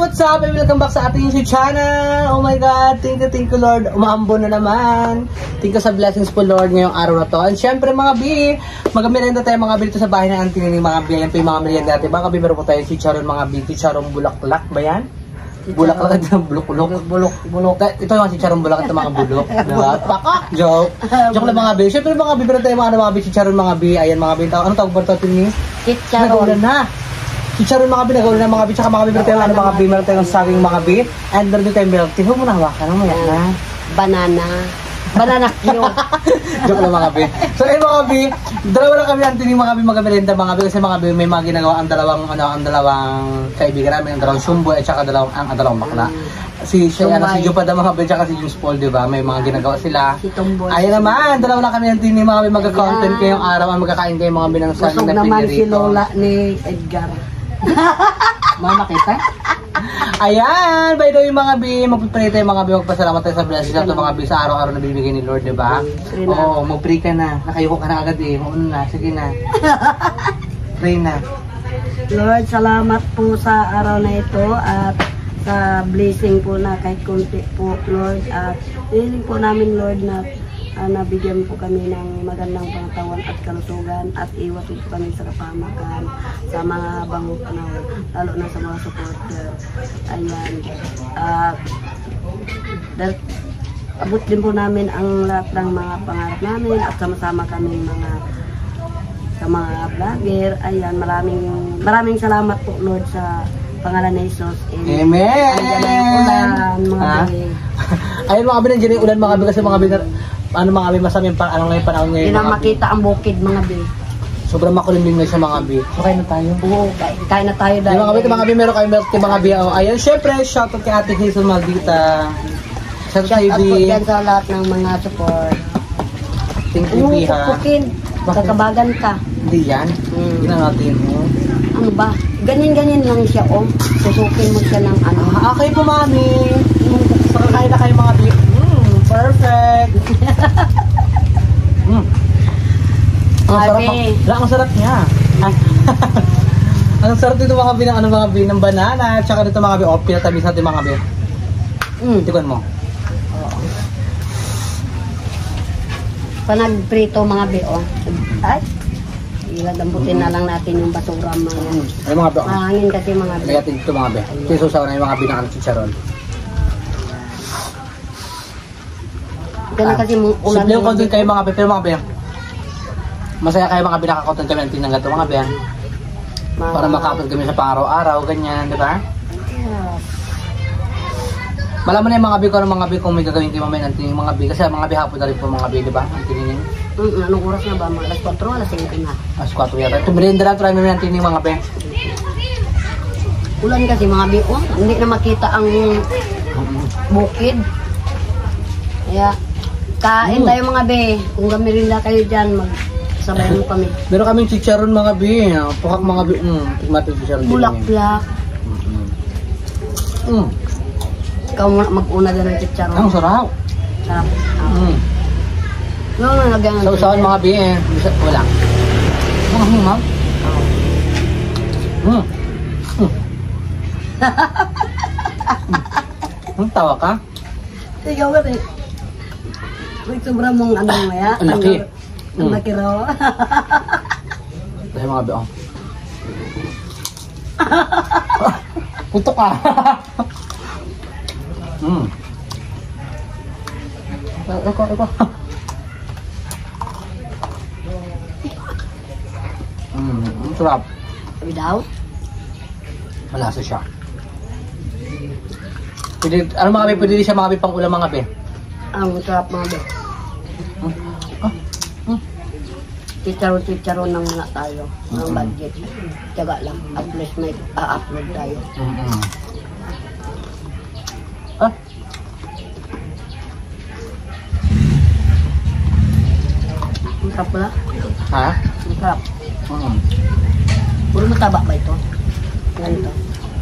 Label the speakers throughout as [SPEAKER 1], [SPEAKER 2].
[SPEAKER 1] What's up? And welcome back sa ating YouTube channel. Oh my God, thank you Lord. Umaambon na naman. Thank you sa blessings po Lord ngayong araw na to. And syempre mga bi, mag-merienda tayo mga bi dito sa bahay ng auntie ni mga bi. Ayan po yung mga merienda natin. Mga bi, meron po tayo chicharon mga bi. Chicharon bulaklak ba yan? Bulaklak ng bulok. Ito yung chicharon bulak at mga bulok. Diba? Pakak! Joke. Joke lang mga bi. Syempre mga bi, meron tayo mga bi chicharon mga bi. Ayan mga bi. Ano tawag ba ito ni?
[SPEAKER 2] Chicharon
[SPEAKER 1] na. Chicharon mga bi, nagawin ng mga bi, tsaka mga bi, meron tayong mga bi, meron tayong saging mga bi, and meron tayong milk tea. Huwag mo na hawakan, ano mo yan ha?
[SPEAKER 2] Banana cute.
[SPEAKER 1] Joke lang mga bi. So ayun mga bi, dalawa lang kami natin yung mga bi mag-merenda mga bi, kasi mga bi may mga ginagawa ang dalawang kaibigan namin, ang dalawang sumbo at tsaka ang dalawang bakla. Si Jupada mga bi, tsaka si James Paul, diba? May mga ginagawa sila.
[SPEAKER 2] Si Tomboy.
[SPEAKER 1] Ayun naman, dalawa lang kami natin yung mga bi magka-content kayong araw, magkakain kayo mga bi ng saging na
[SPEAKER 2] naman
[SPEAKER 1] pinirito.
[SPEAKER 2] si Lola ni Edgar.
[SPEAKER 1] Mama kita? Ayan! By the way mga bi, magpipray tayo mga bi, magpasalamat tayo sa blessings natin mga bi sa araw-araw na bibigay ni Lord, diba? Oo, mag-pray ka na. Nakayuko ka na agad eh. Mauna na, sige na. Pray na.
[SPEAKER 2] Lord, salamat po sa araw na ito at sa blessing po na kahit konti po, Lord. At hiling po namin, Lord, na nabigyan po kami ng magandang pangtawan at kalusugan at iwas po kami sa kapamakan sa mga bangong panahon, lalo na sa mga supporter. Ayan. Abot din po namin ang lahat ng mga pangarap namin at sama-sama kami sa mga vlogger. Ayan, maraming salamat po Lord sa pangalan ni Jesus.
[SPEAKER 1] Amen!
[SPEAKER 2] Ayan, mga bi.
[SPEAKER 1] Ayun mga bi, nandiyan yung ulan mga bi kasi mga bi, mga bi masaming ngayon panahon ngayon.
[SPEAKER 2] Hindi na makita ang bukid mga bi.
[SPEAKER 1] Sobrang makulimlim na siya mga bi. So kain na tayo.
[SPEAKER 2] Oo, kain na tayo dahil.
[SPEAKER 1] Mga bi, meron kayo milk tea mga bi. Ayan, syempre, shoutout kay Ate Hazel Maldita.
[SPEAKER 2] Shoutout po dyan sa lahat ng mga support.
[SPEAKER 1] Thank you, Piha.
[SPEAKER 2] Pupukin. Kakabagan ka.
[SPEAKER 1] Hindi yan. Hindi na natin.
[SPEAKER 2] Ano ba? Ganyan-ganyan lang siya, oh. Susukin mo siya ng ano.
[SPEAKER 1] Okay po, mami. Kain na kayo mga bi. Perfect. Ang sarap niya. Ang sarap dito mga bi ng mga bi ng banana, tsaka dito mga bi pinatamis natin mga bi. Tikman mo.
[SPEAKER 2] Panagprito mga bi, oh. Ay. Ilagambutin na lang natin yung basura mga.
[SPEAKER 1] Ay mga bi.
[SPEAKER 2] Mahangin kasi mga bi.
[SPEAKER 1] Kaya dito mga bi. Susaw na yung mga bi ng chicharon.
[SPEAKER 2] Ganun kasi ulan.
[SPEAKER 1] Simple yung content kayo mga bi, pero mga bi. Masaya kayo mga bi, nakakontent kami ng tinang gato mga bi. Para maka-upload kami sa pang-araw-araw, ganyan, di ba? Malaman na yung mga bi ko ng mga bi kung may gagawin kayo mamaya ng mga bi. Kasi mga bi hapon na rin po mga bi, di ba? Ang tininin.
[SPEAKER 2] Anong oras na ba? Alas 4 o alas 5 na?
[SPEAKER 1] Alas 4 yata. Ito merienda lang, try namin ng tining mga bi.
[SPEAKER 2] Ulan kasi mga bi, oh. Hindi na makita ang bukid. Kaya, kain tayo mga bi. Kung gamirila kayo dyan, magsabay mo kami.
[SPEAKER 1] Meron kaming chicharon mga bi. Pukak mga bi. Tigmatin chicharon.
[SPEAKER 2] Bulak-bulak. Ikaw mag-una din ng chicharon.
[SPEAKER 1] Ang sarap.
[SPEAKER 2] Sarap. Nalagyan ng
[SPEAKER 1] Sausawan mga bi eh. Wala. Ma'am. Tawa ka?
[SPEAKER 2] Ikaw ba rin? May sobra mong ano maya?
[SPEAKER 1] Ang laki.
[SPEAKER 2] Ang laki raw.
[SPEAKER 1] Dahil mga bi. Putok ka. Iko. Ang sarap.
[SPEAKER 2] Without?
[SPEAKER 1] Malasa siya. Pwede, ano mga bi, pwede din siya mga bi pang ulam mga bi.
[SPEAKER 2] Ang sarap mga bi. Chicharon lang muna tayo. Ng budget. Tiyaga lang. At least may upload tayo. Ang sarap pala.
[SPEAKER 1] Ha?
[SPEAKER 2] Ang sarap. Puro mataba ba ito? Ganito.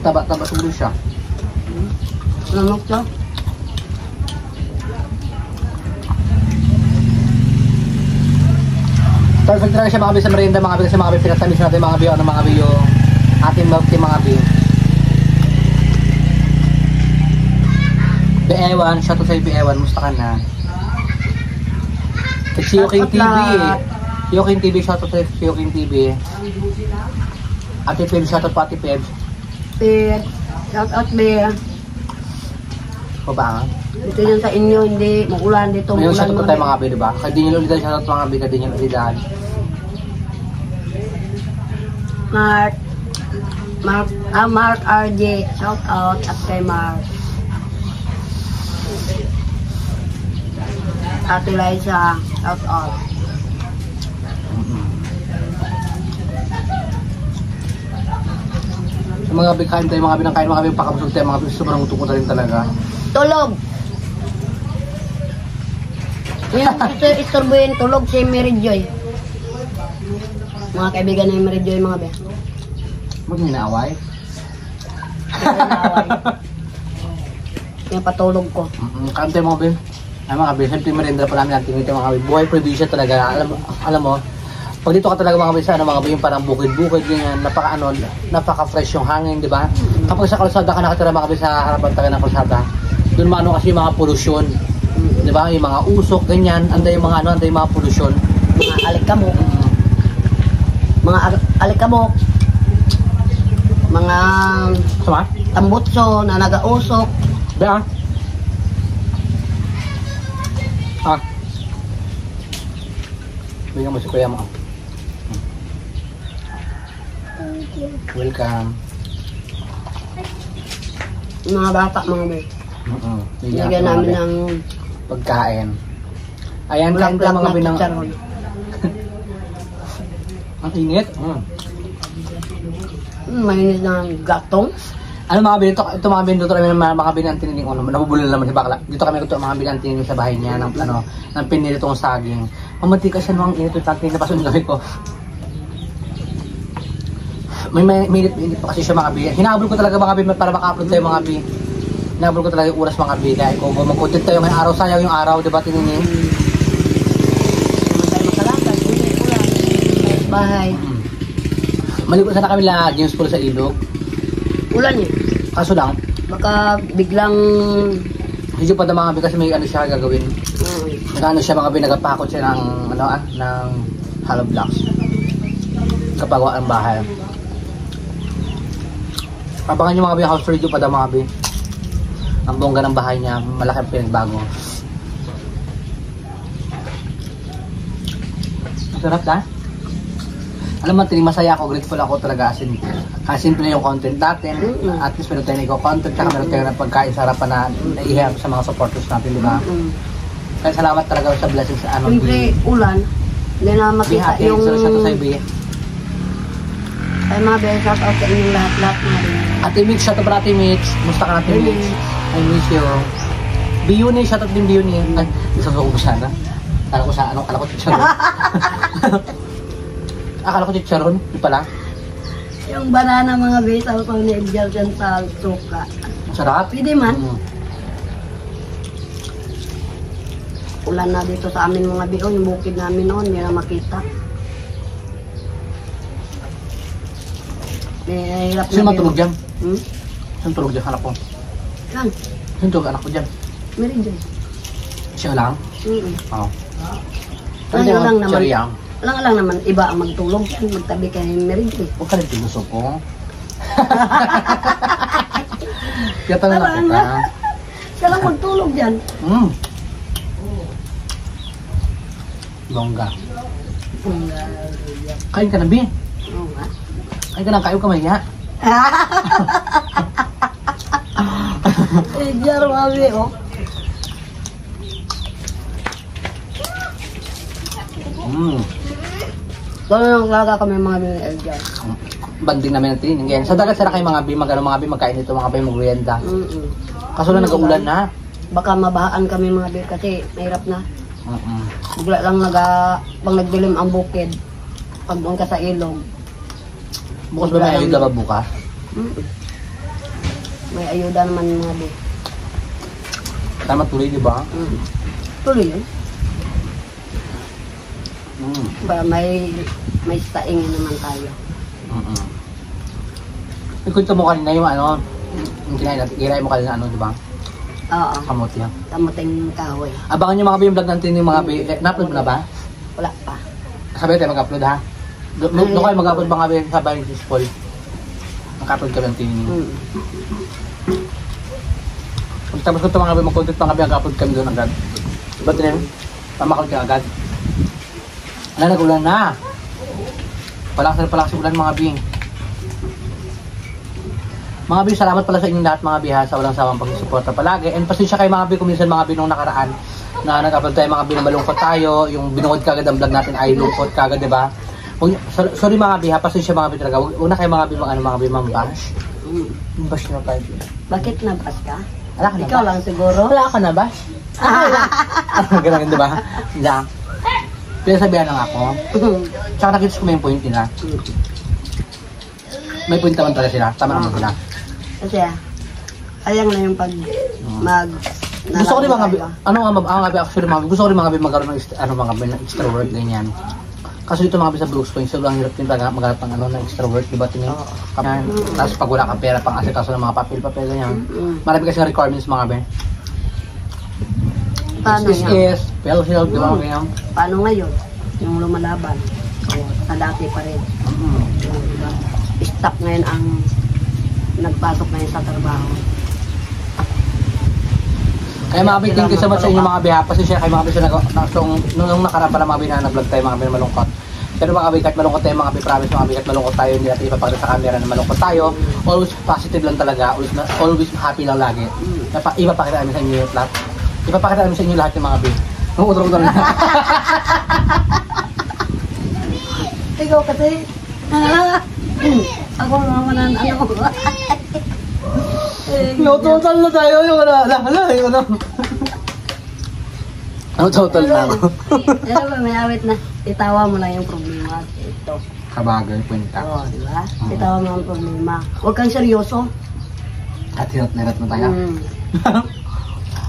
[SPEAKER 1] Taba-taba tuloy siya.
[SPEAKER 2] Lamok siya.
[SPEAKER 1] Perfect talaga siya mga bi sa merienda mga bi kasi mga bi pinatamis natin mga bi ano mga bi yung ating milk tea mga bi. Beewan, shoutout sa'yo Beewan, musta ka na? Kay Siyoking TV eh. Siyoking TV, shoutout sa'yo Siyoking TV. Ate Pebs, shoutout po Ate Pebs.
[SPEAKER 2] Pet, shout out Bear.
[SPEAKER 1] O ba?
[SPEAKER 2] Dito yan sa inyo, hindi magulan dito.
[SPEAKER 1] Ngayon
[SPEAKER 2] Magulan
[SPEAKER 1] shoutout po tayo mga abi, diba? Kaya di nyo ulitan shoutout mga abi, kaya di nyo ulitan.
[SPEAKER 2] Mark RJ, shout out at kay Mark. Ate Liza, shout out.
[SPEAKER 1] Sa mga abi, kain tayo mga abi ng kain, mga abi pakabusog tayo, mga abi sobrang utok rin talaga.
[SPEAKER 2] Tulog! Yan, ito istorbuhin, tulog si Mary Joy. Mga kaibigan na yung Mary Joy, mga be.
[SPEAKER 1] Huwag nyo naaway.
[SPEAKER 2] Yung patulog ko.
[SPEAKER 1] Kain tayo mga abi. Ay mga abi, siyempre merenda pa namin ang tingin tayo mga abi. Buhay probinsya talaga, alam mo. Pag dito ka talaga mga abi sa ano, mga abi, yung parang bukid-bukid, ganyan, napaka-fresh yung hangin, di ba? Kapag sa kalsada ka nakatira mga abi sa harapan talaga ng kalsada, doon maano kasi yung mga polusyon. Di ba? Yung mga usok, ganyan, anday yung mga ano, anday yung mga polusyon.
[SPEAKER 2] Mga alikabok. Mga alikabok. Mga
[SPEAKER 1] Sama?
[SPEAKER 2] tambutso na nagausok.
[SPEAKER 1] Ba? Ah. Bigyan mo si kuya mo. Welcome.
[SPEAKER 2] Mga bata, mga be. Bigyan namin ng
[SPEAKER 1] pagkain. Ayan, kain tayo mga binang...
[SPEAKER 2] chicharon.
[SPEAKER 1] Ang init.
[SPEAKER 2] Mainit ng gatong.
[SPEAKER 1] Ano mga bin, ito mga bin, dito kami mga binang tiniling, nabubulol naman si Bakla. Dito kami ito mga binang tiniling sa bahay niya, ng pinilitong saging. Mamatika siya mga init, yung napasun yung gabi ko. May minute pa kasi siya mga bin. Hinahabol ko talaga mga bin para maka-upload tayo mga bin. Hinahabol ko talaga yung oras mga bin. Dahil kung mag-content tayo ngayong araw, sayang yung araw, diba tiniling?
[SPEAKER 2] Naman tayo makalakad, hindi ulan. Bahay.
[SPEAKER 1] Maligo sana kami la James Pool sa ilog.
[SPEAKER 2] Ulan eh.
[SPEAKER 1] Kaso lang,
[SPEAKER 2] Baka biglang...
[SPEAKER 1] medyo pa mga bin kasi may ano siya gagawin. Nagano siya mga bin, nagapakot siya ng, ng hollow blocks. Kapagawa ng bahay. Abangan nyo mga bin, house radio pa daw mga bin. Ang bongga ng bahay niya, malaki ang pinagbago. Sarap na? Alam mo, masaya ako, grateful ako talaga kasi simple yung content natin. At least meron tayo na content, tsaka meron tayo ng pagkain sa harapan na naihirap sa mga supporters natin, di ba? Kaya salamat talaga sa blessings sa ano.
[SPEAKER 2] Siyempre, ulan. Hindi na makita yung...
[SPEAKER 1] Shout out sa Ibi.
[SPEAKER 2] Ay mga be, shout out sa inyong lahat-lahat na rin.
[SPEAKER 1] Ate Mix, shout out para Ate Mix. Musta ka na Ate Mix? I miss you. Biyuni, shout out din Biyuni. Ay, isasuko ko sana. Kala ko sa ano, kala ko chicharon. Akala ko chicharon, di pala.
[SPEAKER 2] Yung banana mga be, sabi ko ni Edgar dyan sa suka.
[SPEAKER 1] Sarap.
[SPEAKER 2] Pwede man. Ulan na dito sa amin mga be, yung bukid namin noon, hindi na makita. Nahihirap
[SPEAKER 1] Sino matulog dyan?
[SPEAKER 2] Hmm?
[SPEAKER 1] Sino tulog dyan, anak ko?
[SPEAKER 2] Lang,
[SPEAKER 1] Sino tulog anak ko dyan?
[SPEAKER 2] meron dyan.
[SPEAKER 1] Siya lang? Oo.
[SPEAKER 2] Lang naman.
[SPEAKER 1] Siya lang.
[SPEAKER 2] Lang naman, iba ang magtulog yan, magtabi kay Mary Jo.
[SPEAKER 1] Huwag ka rin tinuso ko. Kaya tanong ako
[SPEAKER 2] Tara
[SPEAKER 1] ka.
[SPEAKER 2] na. Siya lang magtulog dyan.
[SPEAKER 1] Bongga. Kain ka na, Bi.
[SPEAKER 2] Oo nga.
[SPEAKER 1] Kain ka na, kayo ka maya.
[SPEAKER 2] Edgar, mami, oh. Kaya naglaga kami mga bin Edgar.
[SPEAKER 1] Banding namin natin ngayon. Sa dagat sana kayo mga Bi, mga Bi, magkain dito, mga Bi, mag-rienda. Kaso lang nag-uulan na.
[SPEAKER 2] Baka mabahaan kami mga bin kasi mahirap na. Bigla lang pag nagdilim ang bukid. Pag doon ka sa ilog.
[SPEAKER 1] Bukas ba may ayuda ba bukas?
[SPEAKER 2] May ayuda naman mga bin.
[SPEAKER 1] Tama tuloy, di ba?
[SPEAKER 2] Tuloy yun. Para may staingin naman tayo.
[SPEAKER 1] Ikunto mo kanina yung ano, yung kinain natin, kinain mo kanina ano, di ba?
[SPEAKER 2] Oo.
[SPEAKER 1] Kamote yan.
[SPEAKER 2] Kamuting kahoy.
[SPEAKER 1] Abangan nyo mga bi yung vlog natin yung mga bi. Na-upload mo na ba?
[SPEAKER 2] Wala pa.
[SPEAKER 1] Sabi tayo mag-upload ha? Doon kayo mag-upload mga bi sa bahay ni Paul. Mag-upload ka ng tinin. Tapos kung ito mga bi, mag-content mga bi, mag-upload kami doon agad. Ba't rin? Pamakal ka agad. Wala, nag-ulan na. Palakas ulan mga bi. Mga bi, salamat pala sa inyong lahat mga bi ha, sa walang sawang pagsusuporta palagi. And pasensya kayo mga bi, kung minsan mga bi nung nakaraan na nag-upload tayo mga bi na malungkot tayo, yung binungod kagad ang vlog natin ay lungkot kagad, diba? Sorry mga bi ha, pasensya mga bi talaga. Una kayo mga bi, mga bi, mambash. Bash na tayo.
[SPEAKER 2] Bakit nabas ka?
[SPEAKER 1] Wala ka na
[SPEAKER 2] Ikaw
[SPEAKER 1] ba?
[SPEAKER 2] lang siguro.
[SPEAKER 1] Wala ka na ba? Ganun, diba? Hindi. Pinasabihan lang ako. Tsaka nakita ko may point nila. May point naman talaga sila. Tama naman sila.
[SPEAKER 2] Kasi sayang na yung pag
[SPEAKER 1] Gusto ko rin mga actually mga gusto ko rin mga magkaroon ng extra work ganyan. Kasi dito mga sa Brooks Point, so lang hirap din maghanap ng extra work, diba tingin? Tapos pag wala kang pera pang asikaso ng mga papel ganyan. Marami kasi requirements mga ben.
[SPEAKER 2] Paano
[SPEAKER 1] Is well-heeled, di ba ganyan?
[SPEAKER 2] Paano ngayon? Yung lumalaban. Sa dati pa rin. Diba? Stop ngayon ang nagpasok ngayon sa trabaho.
[SPEAKER 1] Kaya mga bin, thank you so much sa inyo mga biha. Pasensya kayo mga bin nung nakaraan pala mga bin na nag-vlog tayo mga bin malungkot. Pero mga bin, kahit malungkot tayo mga bin, promise mga bin, kahit malungkot tayo, hindi natin ipapakita sa camera na malungkot tayo. Always positive lang talaga, always happy lang lagi. Ipapakita namin sa inyo yung lahat. Ipapakita namin sa inyo lahat yung mga bin. Nung utro-utro na.
[SPEAKER 2] Ikaw kasi, ako naman ang ano.
[SPEAKER 1] Total na tayo yung yung total na ako.
[SPEAKER 2] Pero ba may awit na, itawa mo lang yung problema. Ito.
[SPEAKER 1] Kabagay, kwenta.
[SPEAKER 2] Oo, di ba? Itawa mo ang problema. Huwag kang seryoso.
[SPEAKER 1] At hirap na tayo.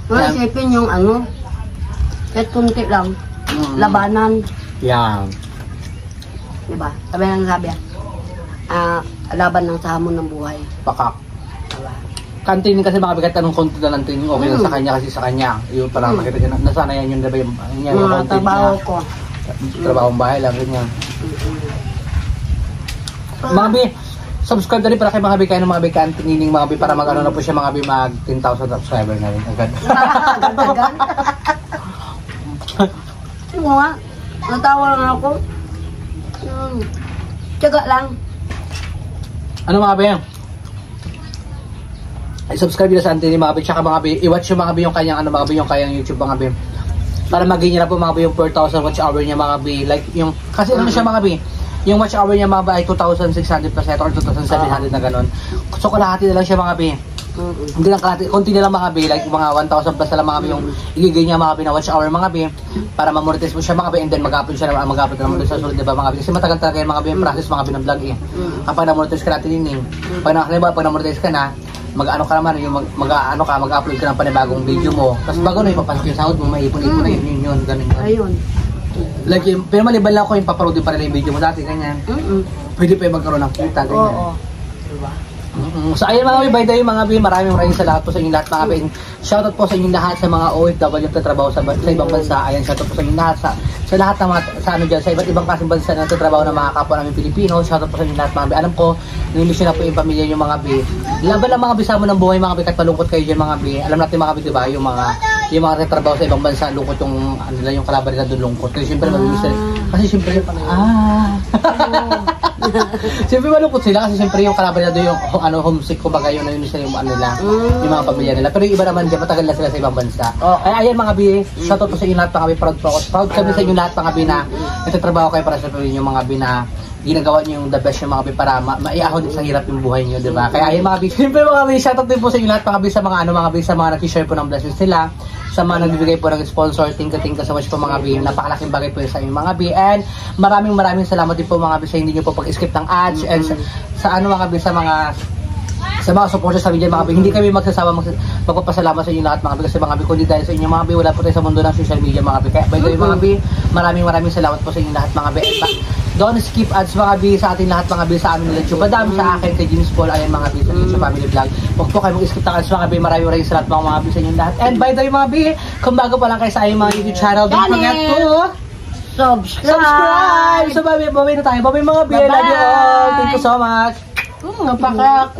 [SPEAKER 2] Pero isipin yung ano, kahit kunti lang, labanan.
[SPEAKER 1] Yan.
[SPEAKER 2] Diba? Sabi lang sabi, laban ng sa hamon ng buhay.
[SPEAKER 1] Pakak.
[SPEAKER 2] Diba?
[SPEAKER 1] Kantin kasi mga bigat anong konti na lang tingin okay lang sa kanya kasi sa kanya. Yung parang makita niya, nasana yan yung diba yung content
[SPEAKER 2] trabaho
[SPEAKER 1] niya.
[SPEAKER 2] ko.
[SPEAKER 1] Trabahong bahay lang rin yan. Mga bi, subscribe na rin para kay mga bi kayo ng mga bi ka-antinining mga bi para mag-ano na po siya mga bi mag 10,000 subscriber na rin agad.
[SPEAKER 2] Agad-agad. Ano nga? Natawa lang ako. Tiyaga lang.
[SPEAKER 1] Ano mga bi? I-subscribe nyo sa Antini mga bi, tsaka mga bi, i-watch yung mga bi yung kanyang mga bi yung kanyang YouTube mga bi. Para maging na po mga bi yung 4,000 watch hour niya mga bi. Like yung, kasi ano siya mga bi, yung watch hour niya mga bi ay 2,600 plus or 2,700 na ganon. So kalahati na lang siya mga bi. Hindi lang kalahati, konti na lang mga bi, like mga 1,000 plus na lang mga bi yung igigay niya mga bi na watch hour mga bi. Para ma-monetize mo siya mga bi and then mag-upload siya na mag-upload naman doon sa susunod diba mga bi. Kasi matagal talaga yung mga bi yung process mga bi ng vlog eh. Kapag na-monetize ka natin yun eh. Pag na-monetize ka na, mag-ano ka naman, yung mag-upload ka ng panibagong video mo. Tapos bago na ipapasok yung sahod mo, maipon-ipon na yun, ganun.
[SPEAKER 2] Ayun.
[SPEAKER 1] Like, pero maliban lang ako yung paparodi pa rin yung video mo dati, ganyan. Pwede pa yung magkaroon ng kita, ganyan.
[SPEAKER 2] Oo. Diba?
[SPEAKER 1] So ayun mga by the way mga bi, maraming salamat po sa inyong lahat mga bi. Shoutout po sa inyong lahat sa mga OFW na trabaho sa ibang bansa. Ayan, shoutout po sa inyong lahat sa lahat ng mga sa ano diyan, sa iba't ibang klaseng bansa na nagtatrabaho ng mga kapwa namin Pilipino. Shoutout po sa inyong lahat mga bi. Alam ko, nimiss na po yung pamilya niyo mga bi. Laban lang mga bi sa mo ng buhay mga bi, kahit malungkot kayo diyan mga bi. Alam natin mga bi, di ba, yung mga nagtatrabaho sa ibang bansa, lungkot yung ano nila, yung kalaban nila doon lungkot. Kasi syempre kasi syempre siyempre malungkot sila kasi siyempre yung kalaban nila doon yung homesick kumbaga yun na yun sila yung ano nila, yung mga pamilya nila. Pero yung iba naman dyan, matagal na sila sa ibang bansa. Ay ayan mga bi, shoutout po sa inyo lahat mga bi, proud kami sa inyo lahat mga bi na nagtatrabaho kayo para sa pamilya yung mga bi na ginagawa niyo yung the best yung mga bi para maiahon sa hirap yung buhay niyo, di ba? Kaya ayan mga bi, siyempre mga bi, shoutout din po sa inyo lahat mga bi sa mga mga bi sa mga nag-share po ng blessings nila, sa mga nagbibigay po ng sponsor. Thank you so much po mga bi. Napakalaking bagay po sa inyo mga bi. And maraming salamat din po mga bi sa hindi niyo po pag-skip ng ads and sa mga bi sa sa mga supporters sa amin dyan mga bi. Hindi kami magsasawa magpapasalamat sa inyo lahat mga bi. Kasi mga bi, kundi dahil sa inyo mga bi, wala po tayo sa mundo ng social media mga bi. Kaya by the way mga bi, maraming salamat po sa inyo lahat mga bi. Don't skip ads mga bi sa ating lahat mga bi sa amin ng YouTube. Madami sa akin kay James Paul, ayan mga bi sa YouTube Family Vlog. Huwag po kayo mag-skip ng ads mga bi. Maraming salamat mga bi sa inyo lahat. And by the way mga bi, kung bago pa lang kayo sa aming mga YouTube channel, don't forget to subscribe! So babay na tayo. Babay mga bi. I love you all. Thank you so much. Napaka